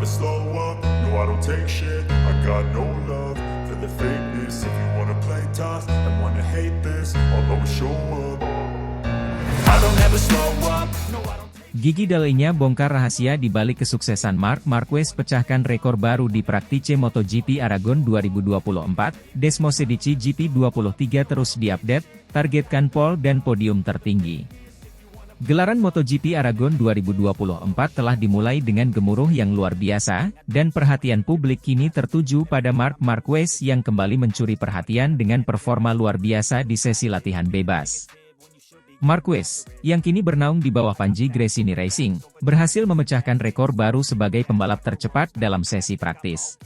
slow up, no I don't take shit. I got no love for the fakeness. If you wanna play tough and wanna hate this, I'll always show up. I don't ever slow up, no I don't. Gigi D'Alessio bongkar rahasia di balik kesuksesan Marc Marquez, pecahkan rekor baru di Praktice MotoGP Aragon 2024, Desmosedici GP23 terus diupdate, targetkan pole dan podium tertinggi. Gelaran MotoGP Aragon 2024 telah dimulai dengan gemuruh yang luar biasa, dan perhatian publik kini tertuju pada Marc Marquez yang kembali mencuri perhatian dengan performa luar biasa di sesi latihan bebas. Marquez, yang kini bernaung di bawah panji Gresini Racing, berhasil memecahkan rekor baru sebagai pembalap tercepat dalam sesi praktis.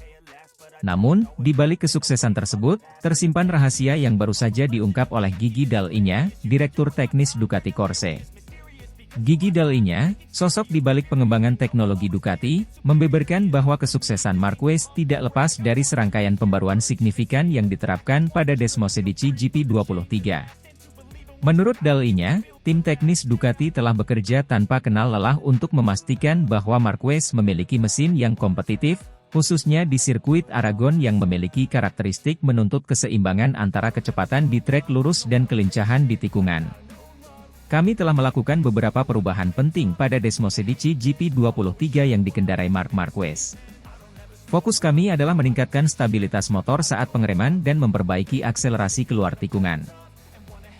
Namun, di balik kesuksesan tersebut, tersimpan rahasia yang baru saja diungkap oleh Gigi D'Alessio, Direktur Teknis Ducati Corse. Gigi D'Alessio, sosok di balik pengembangan teknologi Ducati, membeberkan bahwa kesuksesan Marquez tidak lepas dari serangkaian pembaruan signifikan yang diterapkan pada Desmosedici GP23. Menurut D'Alessio, tim teknis Ducati telah bekerja tanpa kenal lelah untuk memastikan bahwa Marquez memiliki mesin yang kompetitif, khususnya di sirkuit Aragon yang memiliki karakteristik menuntut keseimbangan antara kecepatan di trek lurus dan kelincahan di tikungan. Kami telah melakukan beberapa perubahan penting pada Desmosedici GP23 yang dikendarai Marc Marquez. Fokus kami adalah meningkatkan stabilitas motor saat pengereman dan memperbaiki akselerasi keluar tikungan.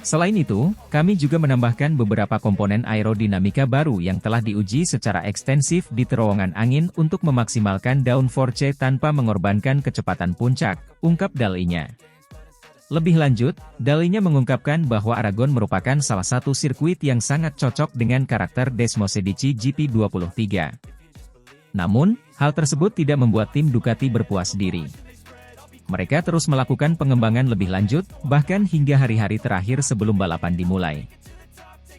Selain itu, kami juga menambahkan beberapa komponen aerodinamika baru yang telah diuji secara ekstensif di terowongan angin untuk memaksimalkan downforce tanpa mengorbankan kecepatan puncak, ungkap D'Alessio. Lebih lanjut, D'Alessio mengungkapkan bahwa Aragon merupakan salah satu sirkuit yang sangat cocok dengan karakter Desmosedici GP23. Namun, hal tersebut tidak membuat tim Ducati berpuas diri. Mereka terus melakukan pengembangan lebih lanjut, bahkan hingga hari-hari terakhir sebelum balapan dimulai.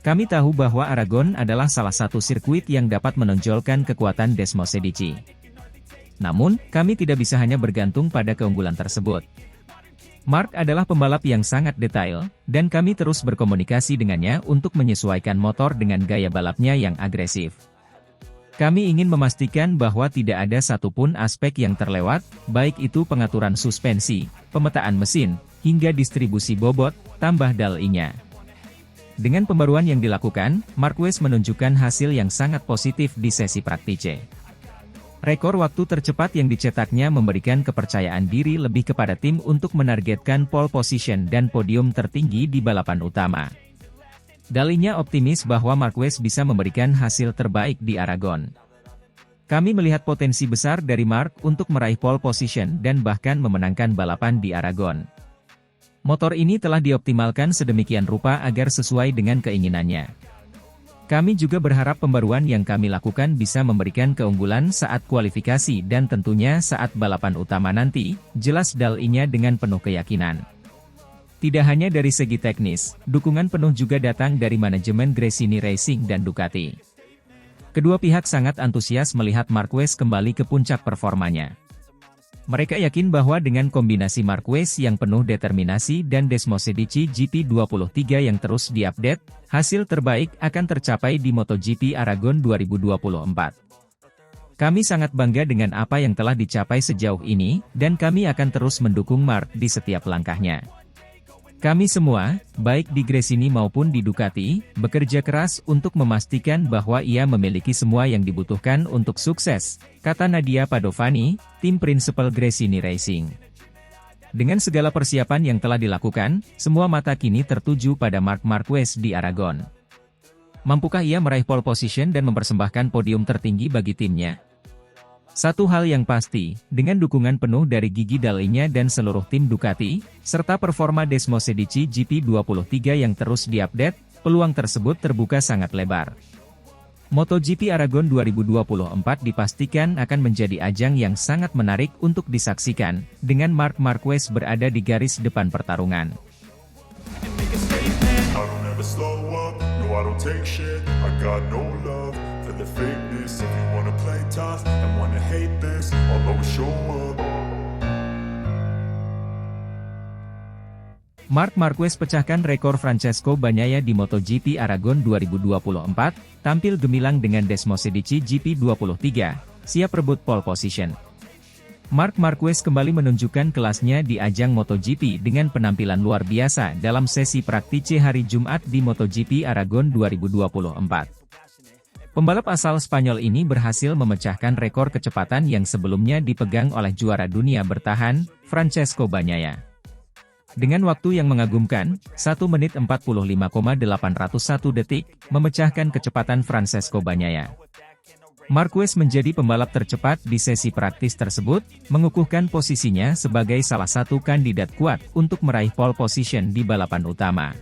Kami tahu bahwa Aragon adalah salah satu sirkuit yang dapat menonjolkan kekuatan Desmosedici. Namun, kami tidak bisa hanya bergantung pada keunggulan tersebut. Marc adalah pembalap yang sangat detail, dan kami terus berkomunikasi dengannya untuk menyesuaikan motor dengan gaya balapnya yang agresif. Kami ingin memastikan bahwa tidak ada satupun aspek yang terlewat, baik itu pengaturan suspensi, pemetaan mesin, hingga distribusi bobot, tambah D'Alessio. Dengan pembaruan yang dilakukan, Marquez menunjukkan hasil yang sangat positif di sesi Praktice. Rekor waktu tercepat yang dicetaknya memberikan kepercayaan diri lebih kepada tim untuk menargetkan pole position dan podium tertinggi di balapan utama. D'Alessio optimis bahwa Marquez bisa memberikan hasil terbaik di Aragon. Kami melihat potensi besar dari Marc untuk meraih pole position dan bahkan memenangkan balapan di Aragon. Motor ini telah dioptimalkan sedemikian rupa agar sesuai dengan keinginannya. Kami juga berharap pembaruan yang kami lakukan bisa memberikan keunggulan saat kualifikasi dan tentunya saat balapan utama nanti, jelas D'Alessio dengan penuh keyakinan. Tidak hanya dari segi teknis, dukungan penuh juga datang dari manajemen Gresini Racing dan Ducati. Kedua pihak sangat antusias melihat Marquez kembali ke puncak performanya. Mereka yakin bahwa dengan kombinasi Marquez yang penuh determinasi dan Desmosedici GP23 yang terus diupdate, hasil terbaik akan tercapai di MotoGP Aragon 2024. Kami sangat bangga dengan apa yang telah dicapai sejauh ini, dan kami akan terus mendukung Marc di setiap langkahnya. Kami semua, baik di Gresini maupun di Ducati, bekerja keras untuk memastikan bahwa ia memiliki semua yang dibutuhkan untuk sukses, kata Nadia Padovani, tim prinsipal Gresini Racing. Dengan segala persiapan yang telah dilakukan, semua mata kini tertuju pada Marc Marquez di Aragon. Mampukah ia meraih pole position dan mempersembahkan podium tertinggi bagi timnya? Satu hal yang pasti, dengan dukungan penuh dari Gigi D'Alessio dan seluruh tim Ducati, serta performa Desmosedici GP23 yang terus diupdate, peluang tersebut terbuka sangat lebar. MotoGP Aragon 2024 dipastikan akan menjadi ajang yang sangat menarik untuk disaksikan, dengan Marc Marquez berada di garis depan pertarungan. The fakeness, if you wanna play tough and wanna hate this, I'll always show up. Marc Marquez pecahkan rekor Francesco Bagnaia di MotoGP Aragon 2024, tampil gemilang dengan Desmosedici GP23, siap rebut pole position. Marc Marquez kembali menunjukkan kelasnya di ajang MotoGP dengan penampilan luar biasa dalam sesi praktice hari Jumat di MotoGP Aragon 2024. Pembalap asal Spanyol ini berhasil memecahkan rekor kecepatan yang sebelumnya dipegang oleh juara dunia bertahan, Francesco Bagnaia. Dengan waktu yang mengagumkan, 1 menit 45,801 detik, memecahkan kecepatan Francesco Bagnaia. Marquez menjadi pembalap tercepat di sesi praktis tersebut, mengukuhkan posisinya sebagai salah satu kandidat kuat untuk meraih pole position di balapan utama.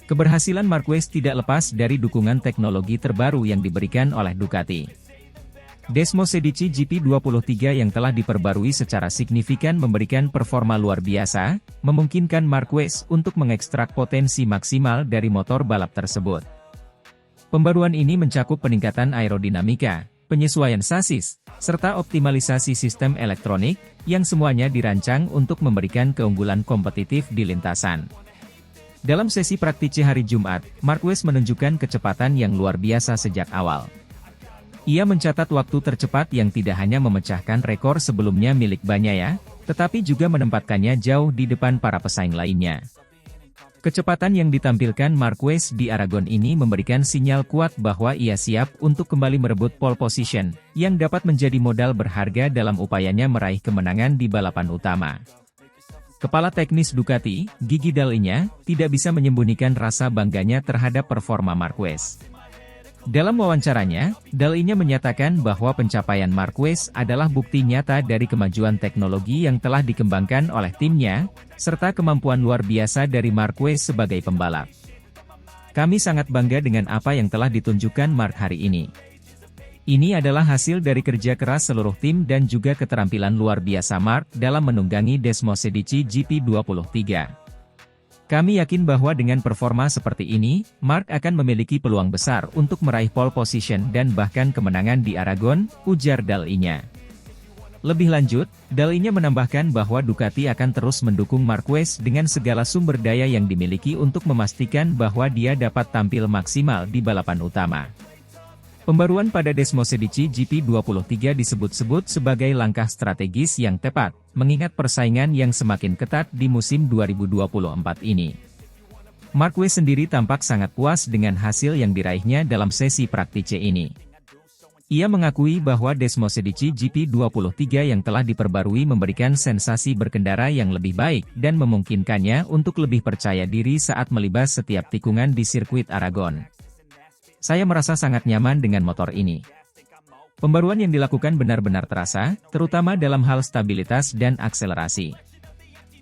Keberhasilan Marquez tidak lepas dari dukungan teknologi terbaru yang diberikan oleh Ducati. Desmosedici GP23 yang telah diperbarui secara signifikan memberikan performa luar biasa, memungkinkan Marquez untuk mengekstrak potensi maksimal dari motor balap tersebut. Pembaruan ini mencakup peningkatan aerodinamika, penyesuaian sasis, serta optimalisasi sistem elektronik, yang semuanya dirancang untuk memberikan keunggulan kompetitif di lintasan. Dalam sesi praktice hari Jumat, Marquez menunjukkan kecepatan yang luar biasa sejak awal. Ia mencatat waktu tercepat yang tidak hanya memecahkan rekor sebelumnya milik Bagnaia, tetapi juga menempatkannya jauh di depan para pesaing lainnya. Kecepatan yang ditampilkan Marquez di Aragon ini memberikan sinyal kuat bahwa ia siap untuk kembali merebut pole position, yang dapat menjadi modal berharga dalam upayanya meraih kemenangan di balapan utama. Kepala teknis Ducati, Gigi Dall'Igna, tidak bisa menyembunyikan rasa bangganya terhadap performa Marquez. Dalam wawancaranya, Dall'Igna menyatakan bahwa pencapaian Marquez adalah bukti nyata dari kemajuan teknologi yang telah dikembangkan oleh timnya, serta kemampuan luar biasa dari Marquez sebagai pembalap. Kami sangat bangga dengan apa yang telah ditunjukkan Marc hari ini. Ini adalah hasil dari kerja keras seluruh tim dan juga keterampilan luar biasa Marc dalam menunggangi Desmosedici GP23. Kami yakin bahwa dengan performa seperti ini, Marc akan memiliki peluang besar untuk meraih pole position dan bahkan kemenangan di Aragon, ujar Dall'Igna. Lebih lanjut, Dall'Igna menambahkan bahwa Ducati akan terus mendukung Marquez dengan segala sumber daya yang dimiliki untuk memastikan bahwa dia dapat tampil maksimal di balapan utama. Pembaruan pada Desmosedici GP23 disebut-sebut sebagai langkah strategis yang tepat, mengingat persaingan yang semakin ketat di musim 2024 ini. Marquez sendiri tampak sangat puas dengan hasil yang diraihnya dalam sesi praktice ini. Ia mengakui bahwa Desmosedici GP23 yang telah diperbarui memberikan sensasi berkendara yang lebih baik dan memungkinkannya untuk lebih percaya diri saat melibas setiap tikungan di sirkuit Aragon. Saya merasa sangat nyaman dengan motor ini. Pembaruan yang dilakukan benar-benar terasa, terutama dalam hal stabilitas dan akselerasi.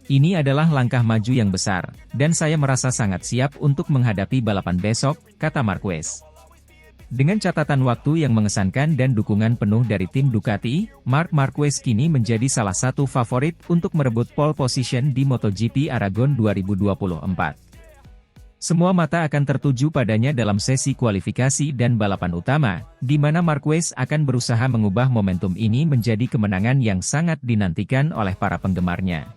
Ini adalah langkah maju yang besar, dan saya merasa sangat siap untuk menghadapi balapan besok, kata Marquez. Dengan catatan waktu yang mengesankan dan dukungan penuh dari tim Ducati, Marc Marquez kini menjadi salah satu favorit untuk merebut pole position di MotoGP Aragon 2024. Semua mata akan tertuju padanya dalam sesi kualifikasi dan balapan utama, di mana Marquez akan berusaha mengubah momentum ini menjadi kemenangan yang sangat dinantikan oleh para penggemarnya.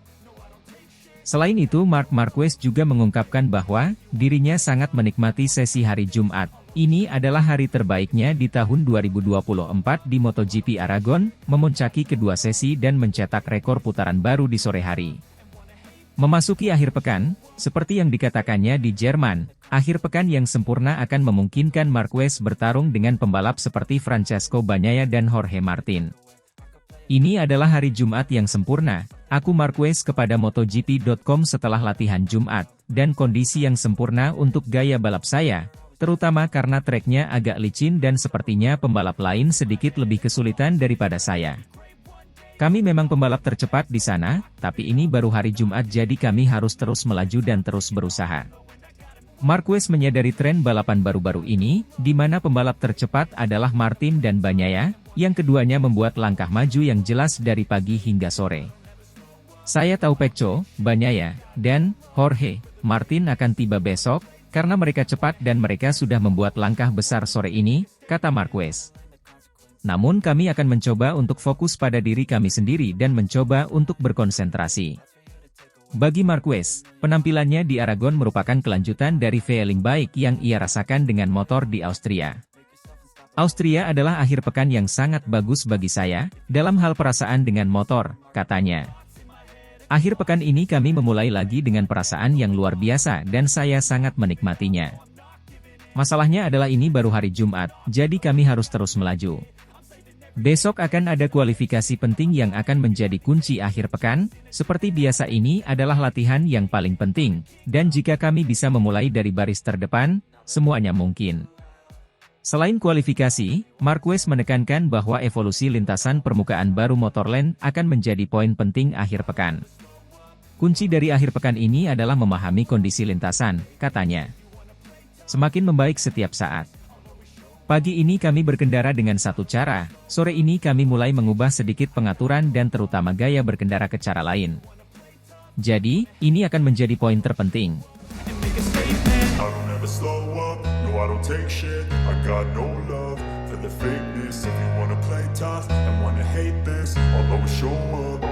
Selain itu, Marc Marquez juga mengungkapkan bahwa dirinya sangat menikmati sesi hari Jumat. Ini adalah hari terbaiknya di tahun 2024 di MotoGP Aragon, memuncaki kedua sesi dan mencetak rekor putaran baru di sore hari. Memasuki akhir pekan, seperti yang dikatakannya di Jerman, akhir pekan yang sempurna akan memungkinkan Marquez bertarung dengan pembalap seperti Francesco Bagnaia dan Jorge Martin. Ini adalah hari Jumat yang sempurna, aku Marquez kepada MotoGP.com setelah latihan Jumat, dan kondisi yang sempurna untuk gaya balap saya, terutama karena treknya agak licin dan sepertinya pembalap lain sedikit lebih kesulitan daripada saya. Kami memang pembalap tercepat di sana, tapi ini baru hari Jumat jadi kami harus terus melaju dan terus berusaha. Marquez menyadari tren balapan baru-baru ini, di mana pembalap tercepat adalah Martin dan Bagnaia, yang keduanya membuat langkah maju yang jelas dari pagi hingga sore. Saya tahu Pecco, Bagnaia, dan Jorge Martin akan tiba besok, karena mereka cepat dan mereka sudah membuat langkah besar sore ini, kata Marquez. Namun kami akan mencoba untuk fokus pada diri kami sendiri dan mencoba untuk berkonsentrasi. Bagi Marquez, penampilannya di Aragon merupakan kelanjutan dari feeling baik yang ia rasakan dengan motor di Austria. Austria adalah akhir pekan yang sangat bagus bagi saya, dalam hal perasaan dengan motor, katanya. Akhir pekan ini kami memulai lagi dengan perasaan yang luar biasa dan saya sangat menikmatinya. Masalahnya adalah ini baru hari Jumat, jadi kami harus terus melaju. Besok akan ada kualifikasi penting yang akan menjadi kunci akhir pekan, seperti biasa ini adalah latihan yang paling penting, dan jika kami bisa memulai dari baris terdepan, semuanya mungkin. Selain kualifikasi, Marquez menekankan bahwa evolusi lintasan permukaan baru Motorland akan menjadi poin penting akhir pekan. Kunci dari akhir pekan ini adalah memahami kondisi lintasan, katanya. Semakin membaik setiap saat. Pagi ini kami berkendara dengan satu cara, sore ini kami mulai mengubah sedikit pengaturan dan terutama gaya berkendara ke cara lain. Jadi, ini akan menjadi poin terpenting. I don't ever slow up, no I don't take shit. I got no love for the fakeness. If you wanna play tough and wanna hate this, I'll always show up.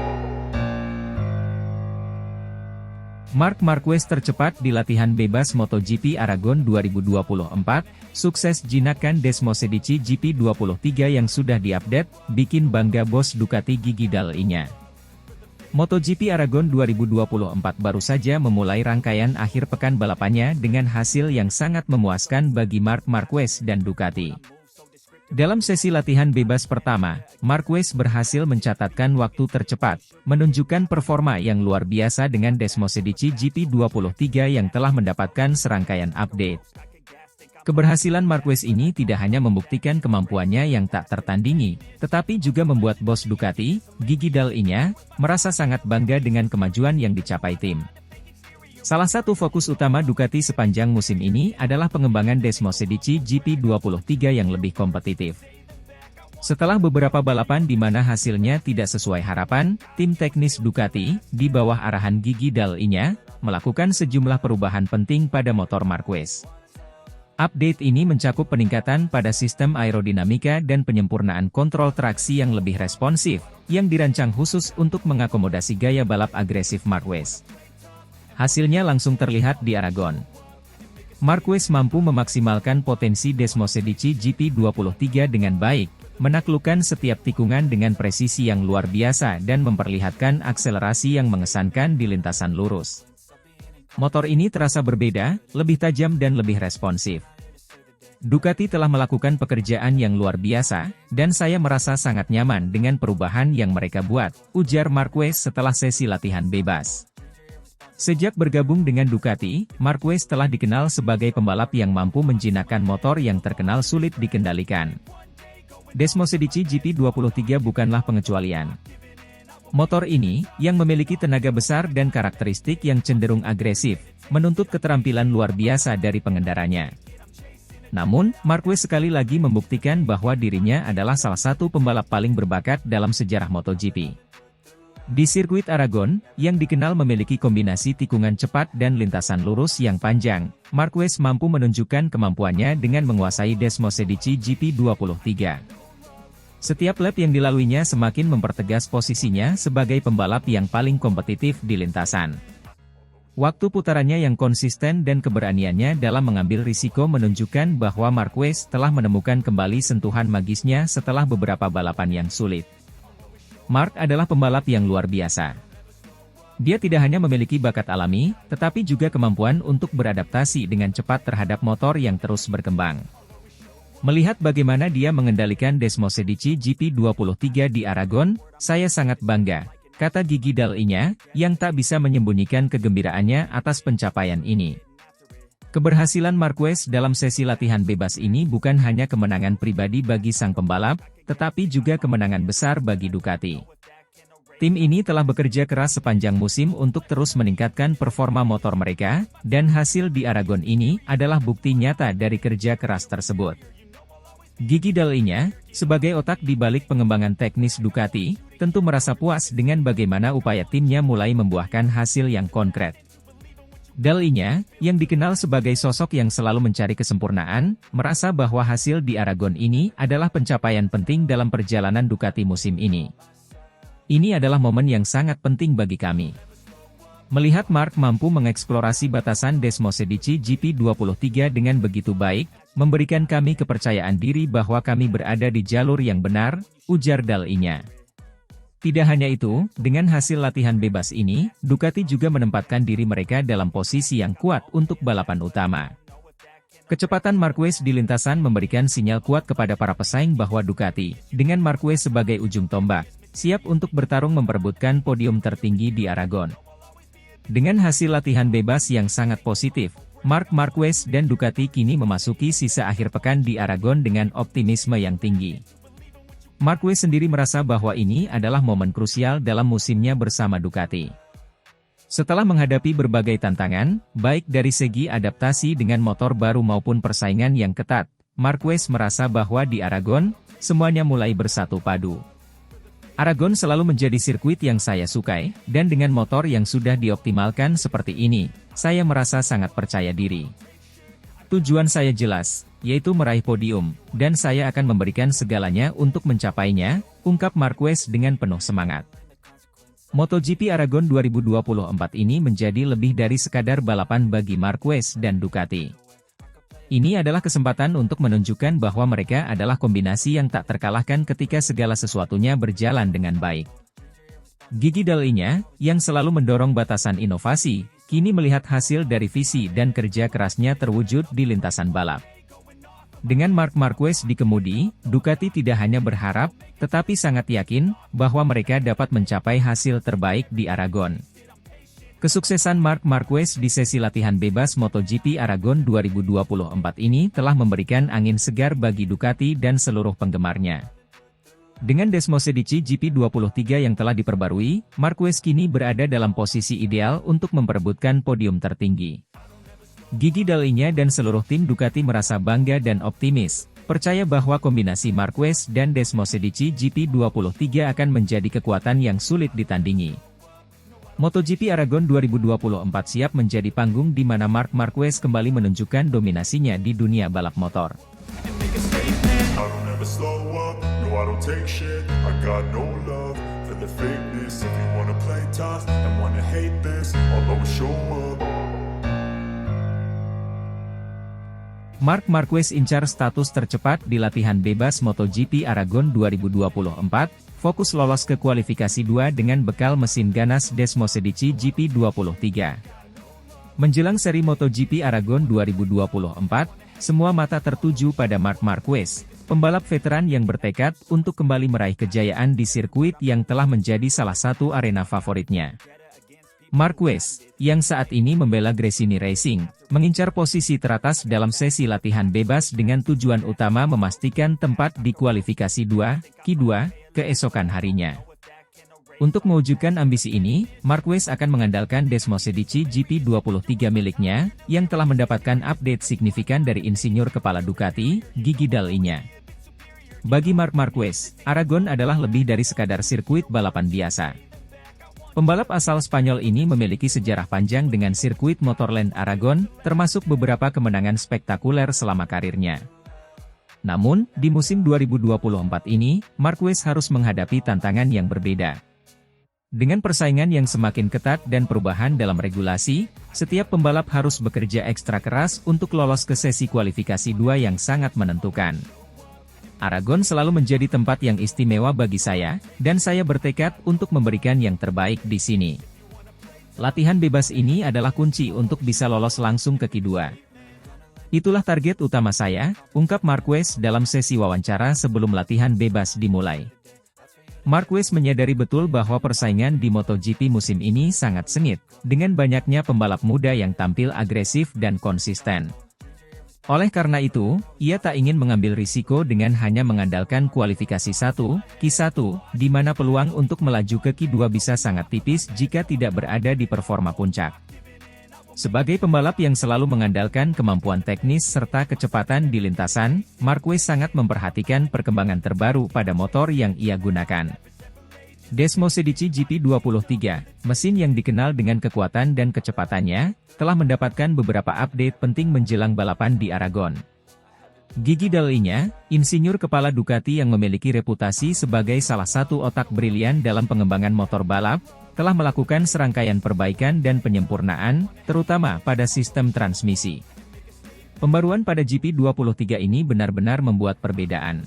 Marc Marquez tercepat di latihan bebas MotoGP Aragon 2024, sukses jinakkan Desmosedici GP23 yang sudah diupdate, bikin bangga bos Ducati Gigi Dall'Igna. MotoGP Aragon 2024 baru saja memulai rangkaian akhir pekan balapannya dengan hasil yang sangat memuaskan bagi Marc Marquez dan Ducati. Dalam sesi latihan bebas pertama, Marquez berhasil mencatatkan waktu tercepat, menunjukkan performa yang luar biasa dengan Desmosedici GP23 yang telah mendapatkan serangkaian update. Keberhasilan Marquez ini tidak hanya membuktikan kemampuannya yang tak tertandingi, tetapi juga membuat bos Ducati, Gigi Dall'Igna, merasa sangat bangga dengan kemajuan yang dicapai tim. Salah satu fokus utama Ducati sepanjang musim ini adalah pengembangan Desmosedici GP23 yang lebih kompetitif. Setelah beberapa balapan di mana hasilnya tidak sesuai harapan, tim teknis Ducati, di bawah arahan Gigi Dall'Igna, melakukan sejumlah perubahan penting pada motor Marquez. Update ini mencakup peningkatan pada sistem aerodinamika dan penyempurnaan kontrol traksi yang lebih responsif, yang dirancang khusus untuk mengakomodasi gaya balap agresif Marquez. Hasilnya langsung terlihat di Aragon. Marquez mampu memaksimalkan potensi Desmosedici GP23 dengan baik, menaklukkan setiap tikungan dengan presisi yang luar biasa dan memperlihatkan akselerasi yang mengesankan di lintasan lurus. Motor ini terasa berbeda, lebih tajam dan lebih responsif. Ducati telah melakukan pekerjaan yang luar biasa, dan saya merasa sangat nyaman dengan perubahan yang mereka buat, ujar Marquez setelah sesi latihan bebas. Sejak bergabung dengan Ducati, Marquez telah dikenal sebagai pembalap yang mampu menjinakkan motor yang terkenal sulit dikendalikan. Desmosedici GP23 bukanlah pengecualian. Motor ini, yang memiliki tenaga besar dan karakteristik yang cenderung agresif, menuntut keterampilan luar biasa dari pengendaranya. Namun, Marquez sekali lagi membuktikan bahwa dirinya adalah salah satu pembalap paling berbakat dalam sejarah MotoGP. Di sirkuit Aragon, yang dikenal memiliki kombinasi tikungan cepat dan lintasan lurus yang panjang, Marquez mampu menunjukkan kemampuannya dengan menguasai Desmosedici GP23. Setiap lap yang dilaluinya semakin mempertegas posisinya sebagai pembalap yang paling kompetitif di lintasan. Waktu putarannya yang konsisten dan keberaniannya dalam mengambil risiko menunjukkan bahwa Marquez telah menemukan kembali sentuhan magisnya setelah beberapa balapan yang sulit. Marc adalah pembalap yang luar biasa. Dia tidak hanya memiliki bakat alami, tetapi juga kemampuan untuk beradaptasi dengan cepat terhadap motor yang terus berkembang. Melihat bagaimana dia mengendalikan Desmosedici GP23 di Aragon, saya sangat bangga, kata Gigi Dall'Igna, yang tak bisa menyembunyikan kegembiraannya atas pencapaian ini. Keberhasilan Marquez dalam sesi latihan bebas ini bukan hanya kemenangan pribadi bagi sang pembalap, tetapi juga kemenangan besar bagi Ducati. Tim ini telah bekerja keras sepanjang musim untuk terus meningkatkan performa motor mereka, dan hasil di Aragon ini adalah bukti nyata dari kerja keras tersebut. Gigi Dall'Igna, sebagai otak di balik pengembangan teknis Ducati, tentu merasa puas dengan bagaimana upaya timnya mulai membuahkan hasil yang konkret. Dall'Igna, yang dikenal sebagai sosok yang selalu mencari kesempurnaan, merasa bahwa hasil di Aragon ini adalah pencapaian penting dalam perjalanan Ducati musim ini. Ini adalah momen yang sangat penting bagi kami. Melihat Mark mampu mengeksplorasi batasan Desmosedici GP23 dengan begitu baik, memberikan kami kepercayaan diri bahwa kami berada di jalur yang benar, ujar Dal-nya. Tidak hanya itu, dengan hasil latihan bebas ini, Ducati juga menempatkan diri mereka dalam posisi yang kuat untuk balapan utama. Kecepatan Marquez di lintasan memberikan sinyal kuat kepada para pesaing bahwa Ducati, dengan Marquez sebagai ujung tombak, siap untuk bertarung memperebutkan podium tertinggi di Aragon. Dengan hasil latihan bebas yang sangat positif, Marc Marquez dan Ducati kini memasuki sisa akhir pekan di Aragon dengan optimisme yang tinggi. Marquez sendiri merasa bahwa ini adalah momen krusial dalam musimnya bersama Ducati. Setelah menghadapi berbagai tantangan, baik dari segi adaptasi dengan motor baru maupun persaingan yang ketat, Marquez merasa bahwa di Aragon, semuanya mulai bersatu padu. Aragon selalu menjadi sirkuit yang saya sukai, dan dengan motor yang sudah dioptimalkan seperti ini, saya merasa sangat percaya diri. Tujuan saya jelas, yaitu meraih podium, dan saya akan memberikan segalanya untuk mencapainya, ungkap Marquez dengan penuh semangat. MotoGP Aragon 2024 ini menjadi lebih dari sekadar balapan bagi Marquez dan Ducati. Ini adalah kesempatan untuk menunjukkan bahwa mereka adalah kombinasi yang tak terkalahkan ketika segala sesuatunya berjalan dengan baik. Gigi Dal-nya, yang selalu mendorong batasan inovasi, kini melihat hasil dari visi dan kerja kerasnya terwujud di lintasan balap. Dengan Marc Marquez di kemudi, Ducati tidak hanya berharap, tetapi sangat yakin, bahwa mereka dapat mencapai hasil terbaik di Aragon. Kesuksesan Marc Marquez di sesi latihan bebas MotoGP Aragon 2024 ini telah memberikan angin segar bagi Ducati dan seluruh penggemarnya. Dengan Desmosedici GP23 yang telah diperbarui, Marquez kini berada dalam posisi ideal untuk memperebutkan podium tertinggi. Gigi Dal-nya dan seluruh tim Ducati merasa bangga dan optimis, percaya bahwa kombinasi Marquez dan Desmosedici GP23 akan menjadi kekuatan yang sulit ditandingi. MotoGP Aragon 2024 siap menjadi panggung di mana Marc Marquez kembali menunjukkan dominasinya di dunia balap motor. Marc Marquez incar status tercepat di latihan bebas MotoGP Aragon 2024, fokus lolos ke kualifikasi 2 dengan bekal mesin ganas Desmosedici GP23. Menjelang seri MotoGP Aragon 2024, semua mata tertuju pada Marc Marquez, pembalap veteran yang bertekad untuk kembali meraih kejayaan di sirkuit yang telah menjadi salah satu arena favoritnya. Marquez, yang saat ini membela Gresini Racing, mengincar posisi teratas dalam sesi latihan bebas dengan tujuan utama memastikan tempat di kualifikasi 2, Q2, keesokan harinya. Untuk mewujudkan ambisi ini, Marquez akan mengandalkan Desmosedici GP23 miliknya, yang telah mendapatkan update signifikan dari insinyur kepala Ducati, Gigi Dal-nya. Bagi Marc Marquez, Aragon adalah lebih dari sekadar sirkuit balapan biasa. Pembalap asal Spanyol ini memiliki sejarah panjang dengan sirkuit Motorland Aragon, termasuk beberapa kemenangan spektakuler selama karirnya. Namun, di musim 2024 ini, Marquez harus menghadapi tantangan yang berbeda. Dengan persaingan yang semakin ketat dan perubahan dalam regulasi, setiap pembalap harus bekerja ekstra keras untuk lolos ke sesi kualifikasi 2 yang sangat menentukan. Aragon selalu menjadi tempat yang istimewa bagi saya, dan saya bertekad untuk memberikan yang terbaik di sini. Latihan bebas ini adalah kunci untuk bisa lolos langsung ke Q2. Itulah target utama saya, ungkap Marquez dalam sesi wawancara sebelum latihan bebas dimulai. Marquez menyadari betul bahwa persaingan di MotoGP musim ini sangat sengit, dengan banyaknya pembalap muda yang tampil agresif dan konsisten. Oleh karena itu, ia tak ingin mengambil risiko dengan hanya mengandalkan kualifikasi 1, Q1, di mana peluang untuk melaju ke Q2 bisa sangat tipis jika tidak berada di performa puncak. Sebagai pembalap yang selalu mengandalkan kemampuan teknis serta kecepatan di lintasan, Marquez sangat memperhatikan perkembangan terbaru pada motor yang ia gunakan. Desmosedici GP23, mesin yang dikenal dengan kekuatan dan kecepatannya, telah mendapatkan beberapa update penting menjelang balapan di Aragon. Gigi Dal-nya, insinyur kepala Ducati yang memiliki reputasi sebagai salah satu otak brilian dalam pengembangan motor balap, telah melakukan serangkaian perbaikan dan penyempurnaan, terutama pada sistem transmisi. Pembaruan pada GP23 ini benar-benar membuat perbedaan.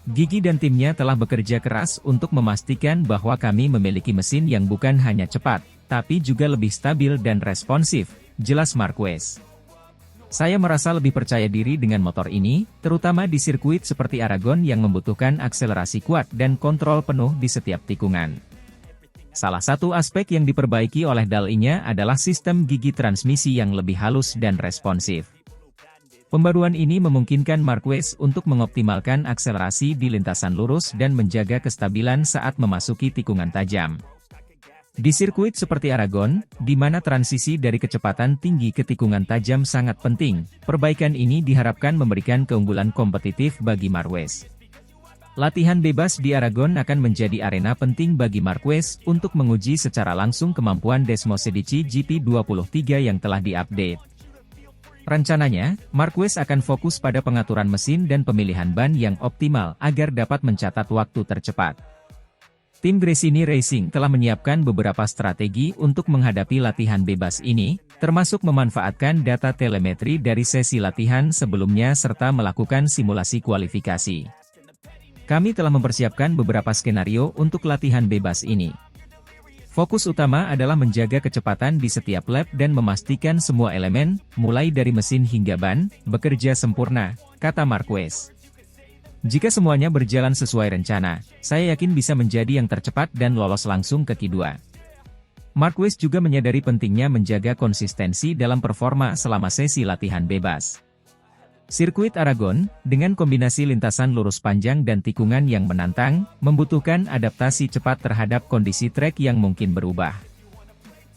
Gigi dan timnya telah bekerja keras untuk memastikan bahwa kami memiliki mesin yang bukan hanya cepat, tapi juga lebih stabil dan responsif, jelas Marquez. Saya merasa lebih percaya diri dengan motor ini, terutama di sirkuit seperti Aragon yang membutuhkan akselerasi kuat dan kontrol penuh di setiap tikungan. Salah satu aspek yang diperbaiki oleh Dal-E-nya adalah sistem gigi transmisi yang lebih halus dan responsif. Pembaruan ini memungkinkan Marquez untuk mengoptimalkan akselerasi di lintasan lurus dan menjaga kestabilan saat memasuki tikungan tajam. Di sirkuit seperti Aragon, di mana transisi dari kecepatan tinggi ke tikungan tajam sangat penting, perbaikan ini diharapkan memberikan keunggulan kompetitif bagi Marquez. Latihan bebas di Aragon akan menjadi arena penting bagi Marquez untuk menguji secara langsung kemampuan Desmosedici GP23 yang telah diupdate. Rencananya, Marquez akan fokus pada pengaturan mesin dan pemilihan ban yang optimal agar dapat mencatat waktu tercepat. Tim Gresini Racing telah menyiapkan beberapa strategi untuk menghadapi latihan bebas ini, termasuk memanfaatkan data telemetri dari sesi latihan sebelumnya serta melakukan simulasi kualifikasi. Kami telah mempersiapkan beberapa skenario untuk latihan bebas ini. Fokus utama adalah menjaga kecepatan di setiap lap dan memastikan semua elemen, mulai dari mesin hingga ban, bekerja sempurna, kata Marquez. Jika semuanya berjalan sesuai rencana, saya yakin bisa menjadi yang tercepat dan lolos langsung ke Q2. Marquez juga menyadari pentingnya menjaga konsistensi dalam performa selama sesi latihan bebas. Sirkuit Aragon, dengan kombinasi lintasan lurus panjang dan tikungan yang menantang, membutuhkan adaptasi cepat terhadap kondisi trek yang mungkin berubah.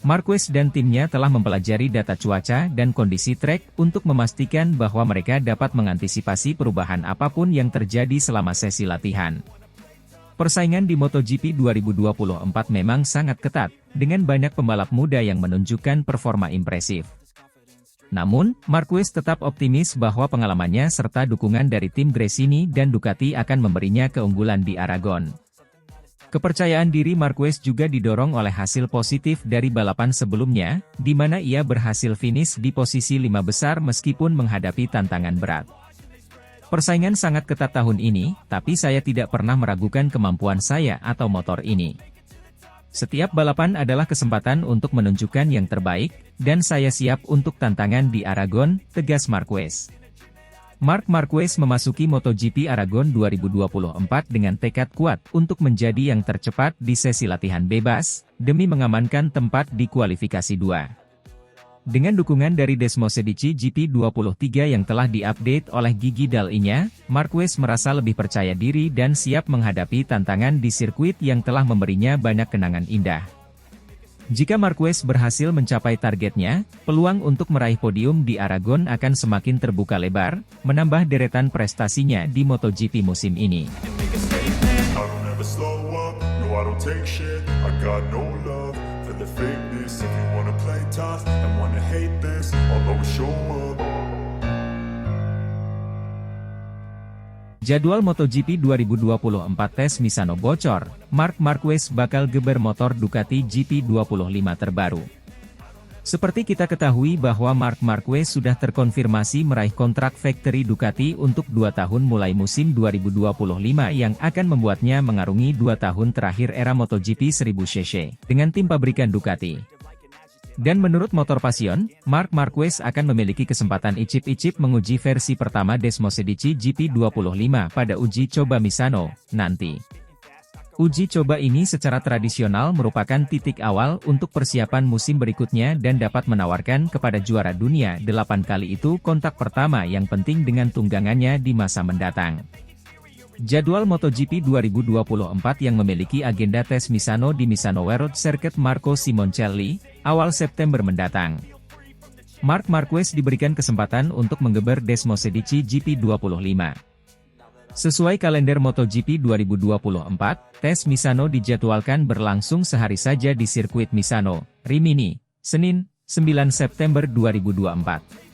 Marquez dan timnya telah mempelajari data cuaca dan kondisi trek untuk memastikan bahwa mereka dapat mengantisipasi perubahan apapun yang terjadi selama sesi latihan. Persaingan di MotoGP 2024 memang sangat ketat, dengan banyak pembalap muda yang menunjukkan performa impresif. Namun, Marquez tetap optimis bahwa pengalamannya serta dukungan dari tim Gresini dan Ducati akan memberinya keunggulan di Aragon. Kepercayaan diri Marquez juga didorong oleh hasil positif dari balapan sebelumnya, di mana ia berhasil finish di posisi 5 besar meskipun menghadapi tantangan berat. Persaingan sangat ketat tahun ini, tapi saya tidak pernah meragukan kemampuan saya atau motor ini. Setiap balapan adalah kesempatan untuk menunjukkan yang terbaik, dan saya siap untuk tantangan di Aragon, tegas Marquez. Marc Marquez memasuki MotoGP Aragon 2024 dengan tekad kuat untuk menjadi yang tercepat di sesi latihan bebas, demi mengamankan tempat di kualifikasi 2. Dengan dukungan dari Desmosedici GP23 yang telah diupdate oleh Gigi Dal-E-nya, Marquez merasa lebih percaya diri dan siap menghadapi tantangan di sirkuit yang telah memberinya banyak kenangan indah. Jika Marquez berhasil mencapai targetnya, peluang untuk meraih podium di Aragon akan semakin terbuka lebar, menambah deretan prestasinya di MotoGP musim ini. Jadwal MotoGP 2024 tes Misano bocor, Marc Marquez bakal geber motor Ducati GP25 terbaru. Seperti kita ketahui bahwa Marc Marquez sudah terkonfirmasi meraih kontrak factory Ducati untuk 2 tahun mulai musim 2025 yang akan membuatnya mengarungi 2 tahun terakhir era MotoGP 1000cc, dengan tim pabrikan Ducati. Dan menurut Motor Passion, Marc Marquez akan memiliki kesempatan icip-icip menguji versi pertama Desmosedici GP25 pada uji coba Misano, nanti. Uji coba ini secara tradisional merupakan titik awal untuk persiapan musim berikutnya dan dapat menawarkan kepada juara dunia 8 kali itu kontak pertama yang penting dengan tunggangannya di masa mendatang. Jadwal MotoGP 2024 yang memiliki agenda tes Misano di Misano World Circuit Marco Simoncelli, awal September mendatang. Marc Marquez diberikan kesempatan untuk menggeber Desmosedici GP25. Sesuai kalender MotoGP 2024, tes Misano dijadwalkan berlangsung sehari saja di sirkuit Misano, Rimini, Senin, 9 September 2024.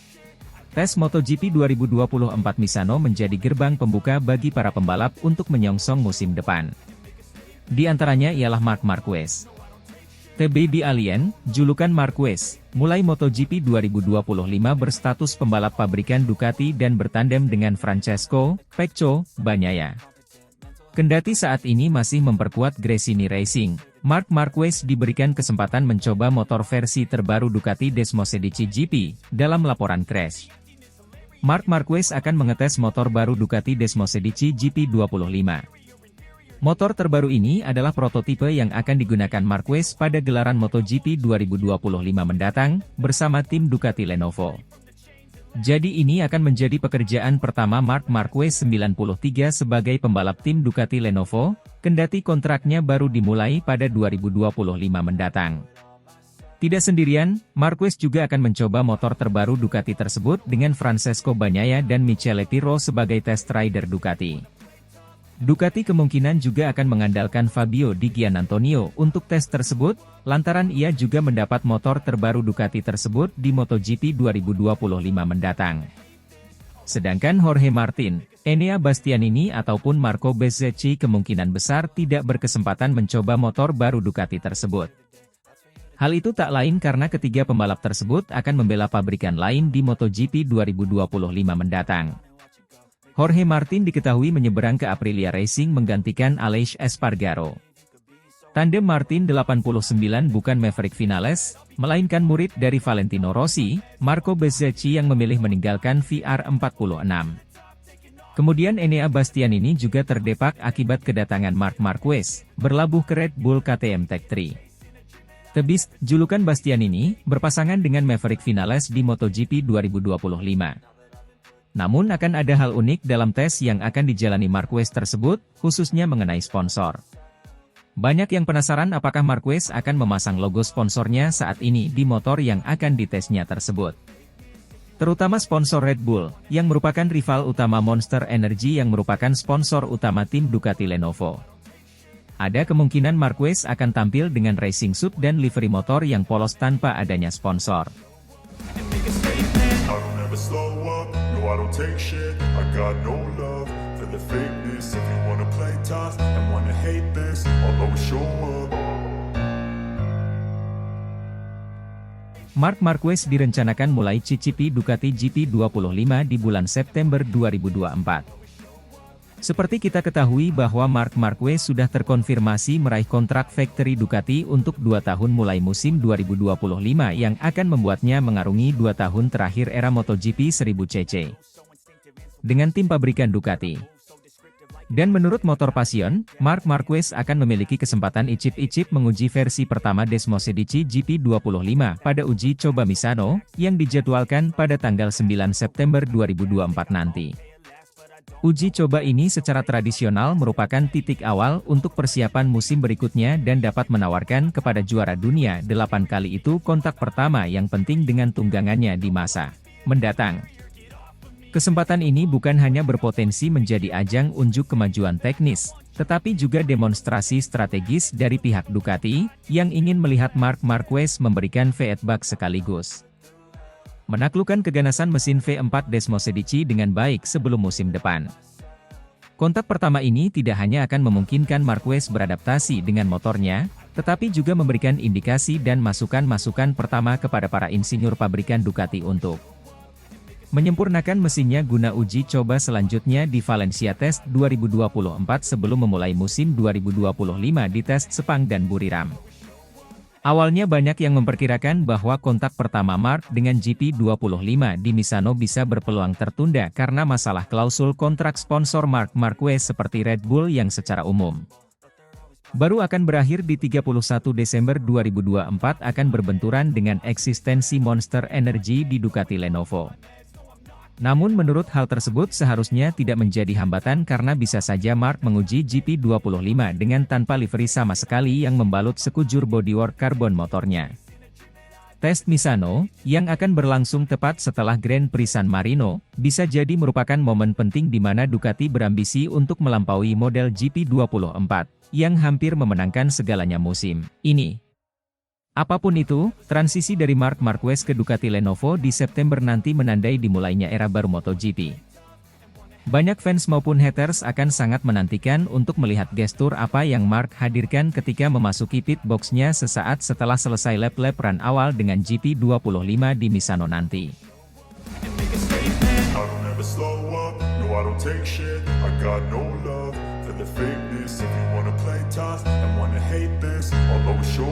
Tes MotoGP 2024 Misano menjadi gerbang pembuka bagi para pembalap untuk menyongsong musim depan. Di antaranya ialah Marc Marquez. The Baby Alien, julukan Marquez, mulai MotoGP 2025 berstatus pembalap pabrikan Ducati dan bertandem dengan Francesco Pecco Bagnaia. Kendati saat ini masih memperkuat Gresini Racing, Marc Marquez diberikan kesempatan mencoba motor versi terbaru Ducati Desmosedici GP, dalam laporan Crash. Marc Marquez akan mengetes motor baru Ducati Desmosedici GP25. Motor terbaru ini adalah prototipe yang akan digunakan Marquez pada gelaran MotoGP 2025 mendatang, bersama tim Ducati Lenovo. Jadi ini akan menjadi pekerjaan pertama Marc Marquez 93 sebagai pembalap tim Ducati Lenovo, kendati kontraknya baru dimulai pada 2025 mendatang. Tidak sendirian, Marquez juga akan mencoba motor terbaru Ducati tersebut dengan Francesco Bagnaia dan Michele Pirro sebagai test rider Ducati. Ducati kemungkinan juga akan mengandalkan Fabio Di Giannantonio untuk tes tersebut, lantaran ia juga mendapat motor terbaru Ducati tersebut di MotoGP 2025 mendatang. Sedangkan Jorge Martin, Enea Bastianini ataupun Marco Bezzecchi kemungkinan besar tidak berkesempatan mencoba motor baru Ducati tersebut. Hal itu tak lain karena ketiga pembalap tersebut akan membela pabrikan lain di MotoGP 2025 mendatang. Jorge Martin diketahui menyeberang ke Aprilia Racing menggantikan Aleix Espargaro. Tandem Martin 89 bukan Maverick Vinales, melainkan murid dari Valentino Rossi, Marco Bezzecchi yang memilih meninggalkan VR46. Kemudian Enea Bastianini juga terdepak akibat kedatangan Marc Marquez, berlabuh ke Red Bull KTM Tech3. The Beast, julukan Bastianini, berpasangan dengan Maverick Vinales di MotoGP 2025. Namun akan ada hal unik dalam tes yang akan dijalani Marquez tersebut, khususnya mengenai sponsor. Banyak yang penasaran apakah Marquez akan memasang logo sponsornya saat ini di motor yang akan ditesnya tersebut. Terutama sponsor Red Bull, yang merupakan rival utama Monster Energy yang merupakan sponsor utama tim Ducati Lenovo. Ada kemungkinan Marquez akan tampil dengan racing suit dan livery motor yang polos tanpa adanya sponsor. I don't take shit, I got no love for the fakeness. If you wanna play tough and wanna hate this, I'll always show up. Marc Marquez direncanakan mulai cicipi Ducati GP25 di bulan September 2024. Seperti kita ketahui bahwa Marc Marquez sudah terkonfirmasi meraih kontrak factory Ducati untuk 2 tahun mulai musim 2025 yang akan membuatnya mengarungi 2 tahun terakhir era MotoGP 1000cc dengan tim pabrikan Ducati. Dan menurut Motor Passion, Marc Marquez akan memiliki kesempatan icip-icip menguji versi pertama Desmosedici GP25 pada uji coba Misano, yang dijadwalkan pada tanggal 9 September 2024 nanti. Uji coba ini secara tradisional merupakan titik awal untuk persiapan musim berikutnya dan dapat menawarkan kepada juara dunia 8 kali itu kontak pertama yang penting dengan tunggangannya di masa mendatang. Kesempatan ini bukan hanya berpotensi menjadi ajang unjuk kemajuan teknis, tetapi juga demonstrasi strategis dari pihak Ducati, yang ingin melihat Marc Marquez memberikan feedback sekaligus menaklukkan keganasan mesin V4 Desmosedici dengan baik sebelum musim depan. Kontak pertama ini tidak hanya akan memungkinkan Marquez beradaptasi dengan motornya, tetapi juga memberikan indikasi dan masukan-masukan pertama kepada para insinyur pabrikan Ducati untuk menyempurnakan mesinnya guna uji coba selanjutnya di Valencia Test 2024 sebelum memulai musim 2025 di tes Sepang dan Buriram. Awalnya banyak yang memperkirakan bahwa kontak pertama Marc dengan GP25 di Misano bisa berpeluang tertunda karena masalah klausul kontrak sponsor Marc Marquez seperti Red Bull yang secara umum baru akan berakhir di 31 Desember 2024 akan berbenturan dengan eksistensi Monster Energy di Ducati Lenovo. Namun menurut hal tersebut seharusnya tidak menjadi hambatan karena bisa saja Marc menguji GP25 dengan tanpa livery sama sekali yang membalut sekujur bodywork karbon motornya. Tes Misano, yang akan berlangsung tepat setelah Grand Prix San Marino, bisa jadi merupakan momen penting di mana Ducati berambisi untuk melampaui model GP24, yang hampir memenangkan segalanya musim ini. Apapun itu, transisi dari Marc Marquez ke Ducati Lenovo di September nanti menandai dimulainya era baru MotoGP. Banyak fans maupun haters akan sangat menantikan untuk melihat gestur apa yang Mark hadirkan ketika memasuki pit box-nya sesaat setelah selesai lap-lap run awal dengan GP25 di Misano nanti. I don't ever slow up, no I don't take shit. I got no love for the fakeness. If you wanna play tough and wanna hate this, I'll always show